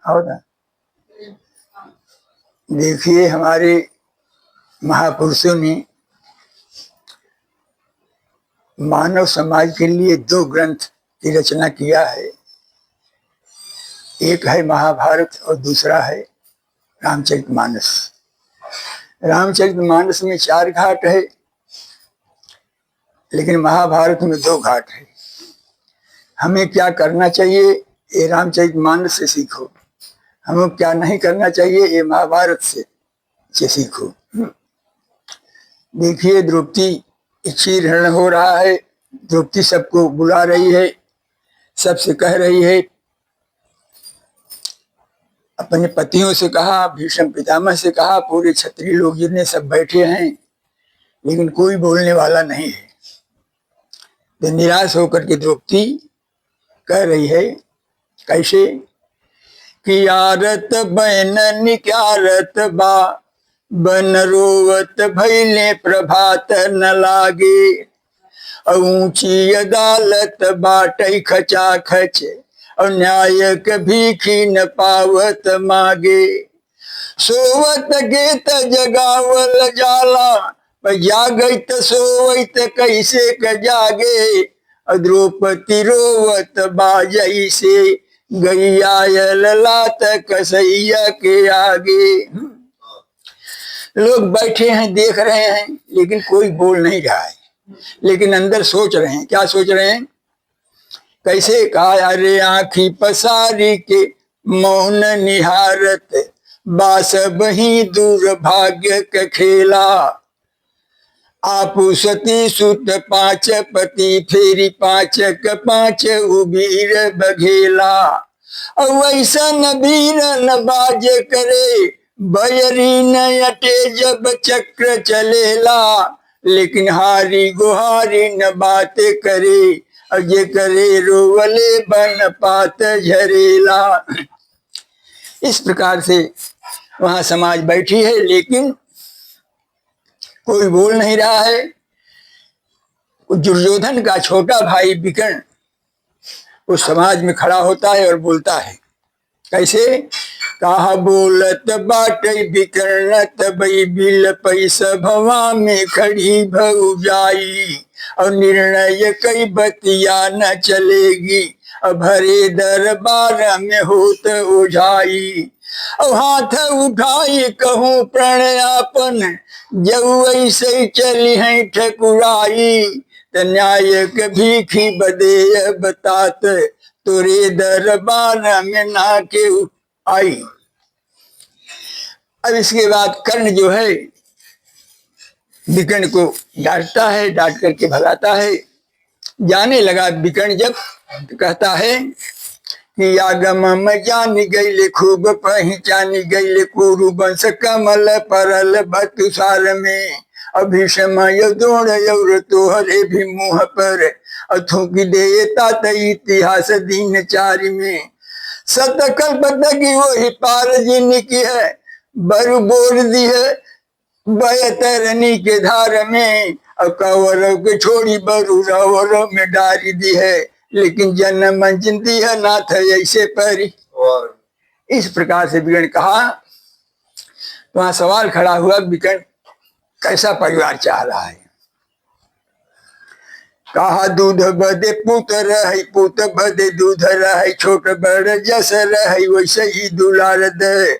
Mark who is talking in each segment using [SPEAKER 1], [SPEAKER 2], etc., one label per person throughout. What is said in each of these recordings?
[SPEAKER 1] हो ना। देखिए हमारे महापुरुषों ने मानव समाज के लिए दो ग्रंथ की रचना किया है। एक है महाभारत और दूसरा है रामचरितमानस। रामचरितमानस में 4 घाट है, लेकिन महाभारत में 2 घाट है। हमें क्या करना चाहिए ये रामचरितमानस से सीखो, हमें क्या नहीं करना चाहिए ये महाभारत से सीखो। देखिए द्रौपदी क्षीर हरण हो रहा है, द्रौपदी सबको बुला रही है, सबसे कह रही है, अपने पतियों से कहा, भीष्म पितामह से कहा, पूरे क्षत्रिय लोग जितने सब बैठे हैं, लेकिन कोई बोलने वाला नहीं है। तो निराश होकर के द्रौपदी कह रही है, कैसे कि आरत बैन निकारत बा, बन रोवत भैले प्रभात न लागे, ऊंची अदालत बाटई खचा खच, और न्यायक भीखी न पावत मागे। सोवत गेत जगावल जाला, जागत सोवत कैसे क जागे, द्रौपदी रोवत बाजई से, गैया लात कसैया के आगे। लोग बैठे हैं देख रहे हैं, लेकिन कोई बोल नहीं रहा है, लेकिन अंदर सोच रहे हैं। क्या सोच रहे हैं? कैसे कहा, अरे आँखी पसारी के मौन निहारत, बास बही दुर्भाग्य का खेला, आपु सती सुत 5 पति, फेरी 5 क 5 उबीर बघेला, और वैसा न वीर न बाज करे, बयरी न अटे जब चक्र चलेला, लेकिन हारी गुहारी न बात करे, और जे करे रोवले बन पात झरेला। इस प्रकार से वहां समाज बैठी है, लेकिन कोई बोल नहीं रहा है। दुर्योधन का छोटा भाई विकर्ण उस समाज में खड़ा होता है और बोलता है। कैसे? कहा बोलत बाटई विकर्ण तबई बिल पैसा भवा में खड़ी भौजाई, और निर्णय कई बतिया न चलेगी, अब भरे दरबार में होत ओझाई, और हाथ उठाई कहूँ प्रणयापन, जब ऐसे चली है ठकुराई, त न्यायक भीखी बदे बतात, तुरे दरबार में ना के आई। अब इसके बाद कर्ण जो है विकर्ण को डांटता है, डांट करके भगाता है। जाने लगा विकर्ण जब, कहता है कि आगम में जानी गईले खूब पहचानी गईले, कुरु वंश कमल परल बतुसार में, अभिषम यौदोण यौर तोहरे भी मुँह पर, अथूकी दे तात इतिहास दीन 4 में, सतकल्प तकी वही पार जिन की है, बरु बोल दी है बयतरनी के धार में, और कौरव के छोड़ी बरु रवरों में डारी दी है, लेकिन जन्म जिंदी है नाथ ऐसे परी। इस प्रकार से विकर्ण कहा। तो वहां सवाल खड़ा हुआ, विकर्ण कैसा परिवार चाह रहा है? कहा दूध बदे पुत रहे, पुत बदे दूध रहे, छोट बड़ जस रहे वैसे ही दुलार दे,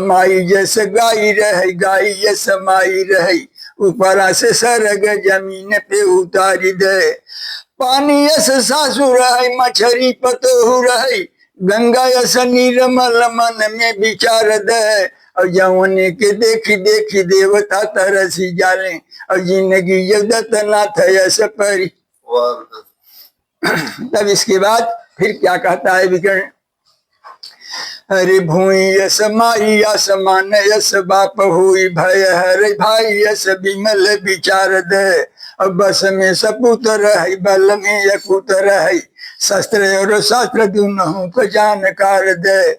[SPEAKER 1] माई जस गाई रहे, गाई जस माई रहे, ऊपरा से सरग जमीन पे उतारी दे, पानी यस सासु रहे, मछरी पतोहु रहे, गंगा यस निर्मल मन में विचार दे, और जवने के देखी देखी देवता तरसी जाले, और जिंदगी जगत नाथ यस परी। तब इसके बाद फिर क्या कहता है विकर्ण? अरे भूई यस माई यस मान यस बाप हुई, भय हरे भाई यस विमल विचार दे, अब बस में सपूत रहे, बल में यकुत रहे, शस्त्र और शास्त्र दुनहु को जानकार दे,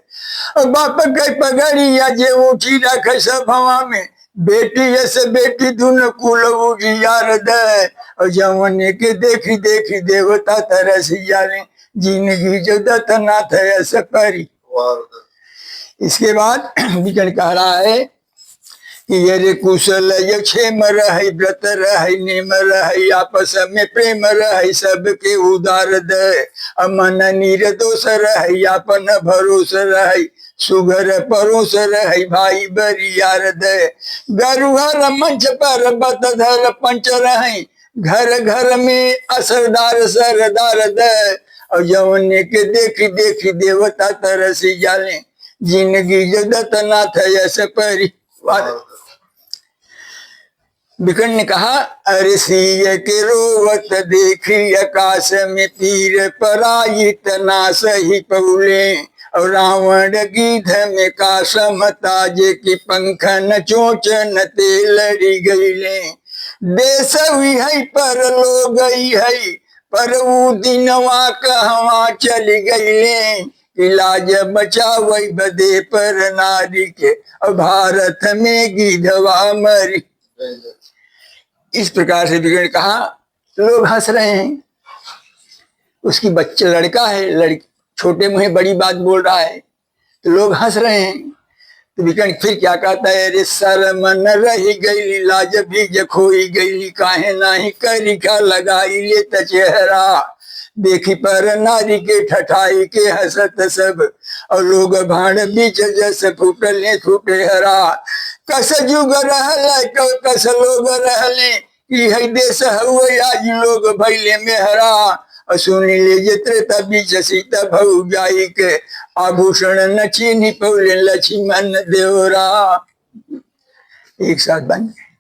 [SPEAKER 1] और बाप के पगड़िया जे ऊँची रख सभवा में, बेटी यस बेटी दुन कुल उजियार दे, और जवने के देखी देखी देवता तरसी जाले, जिंदगी जो दत्त नाथ यस परी। इसके बाद विकर्ण कह रहा है कि ये रे कुशल ये क्षेम रहे व्रत रहे नेम रहे आपस में प्रेम रहे सबके उदार दे मन निर्दोष रहे अपन भरोस रहे सुगर परोस रहे भाई बरियार दे गरुहर मंच पर बत धर पंच रहे घर घर में असरदार सरदार दे और जवने के देखी देखी देवता तरसी जाले जिंदगी जगत नाथ यश परिवार। विकर्ण ने कहा अरे सिय के रोवत देखी आकाश में तीर पराजित ना सही पौले और रावण गीध में का समता जे की पंख न चोच न ते लड़ी गईले देश हुई है पर लो गई है पर वो दिनवा कहवा चली गईले इलाज बचावई बदे पर नारी के और भारत में गिधवा मरी। इस प्रकार से विकर्ण कहा लोग हंस रहे हैं, उसकी बच्चा लड़का है, लड़की छोटे मुंह बड़ी बात बोल रहा है तो लोग हंस रहे हैं। तो विकर्ण फिर क्या कहता है रे शर्म न रही गई लाज भी खोई गई काहे नाही करिका लगाई ले त चेहरा देखी पर नारी के ठठाई के हंसत सब और लोग भाण बीच जस फूटले फूटे हरा कस जुग रहल कस लोग रहले है देश हुए आज लोग भैले में हरा और सुन ले जित्र तभी सीता भऊ जाई के आभूषण न चीनी पौले लक्ष्मण देवरा। एक साथ बन गए।